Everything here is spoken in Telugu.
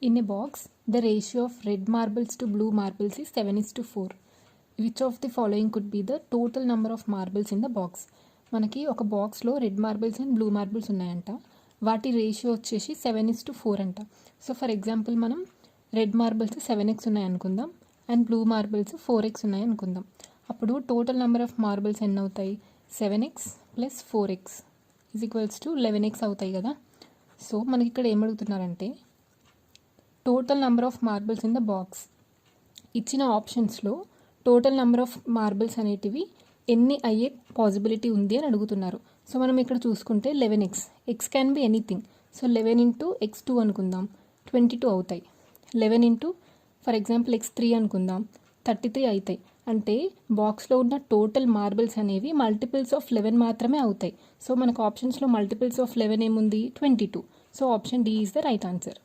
In a box, the ratio of red marbles to blue marbles is 7:4. Which of the following could be the total number of marbles in the box? మనకి ఒక బాక్స్లో red marbles and blue marbles ఉన్నాయంట. వాటి రేషియో వచ్చేసి 7:4 అంట. సో ఫర్ ఎగ్జాంపుల్ మనం రెడ్ మార్బుల్స్ 7x ఉన్నాయి అనుకుందాం అండ్ బ్లూ మార్బుల్స్ 4x ఉన్నాయి అనుకుందాం. అప్పుడు టోటల్ నెంబర్ ఆఫ్ మార్బుల్స్ ఎన్ని అవుతాయి? 7x + 4x = 11x అవుతాయి కదా. సో మనకి ఇక్కడ ఏమడుగుతున్నారంటే total number of marbles in the box. ఇచ్చిన ఆప్షన్స్లో టోటల్ నెంబర్ ఆఫ్ మార్బుల్స్ అనేటివి ఎన్ని అయ్యే పాసిబిలిటీ ఉంది అని అడుగుతున్నారు. సో మనం ఇక్కడ చూసుకుంటే 11x, x can be anything. So 11 × x2 అనుకుందాం, 22 అవుతాయి. 11 ఫర్ ఎగ్జాంపుల్ x3 అనుకుందాం, 33 అవుతాయి. అంటే బాక్స్లో ఉన్న టోటల్ మార్బుల్స్ అనేవి మల్టిపుల్స్ ఆఫ్ 11 మాత్రమే అవుతాయి. సో మనకు ఆప్షన్స్లో మల్టిపుల్స్ ఆఫ్ 11 ఏముంది? 22. So option D is the right answer.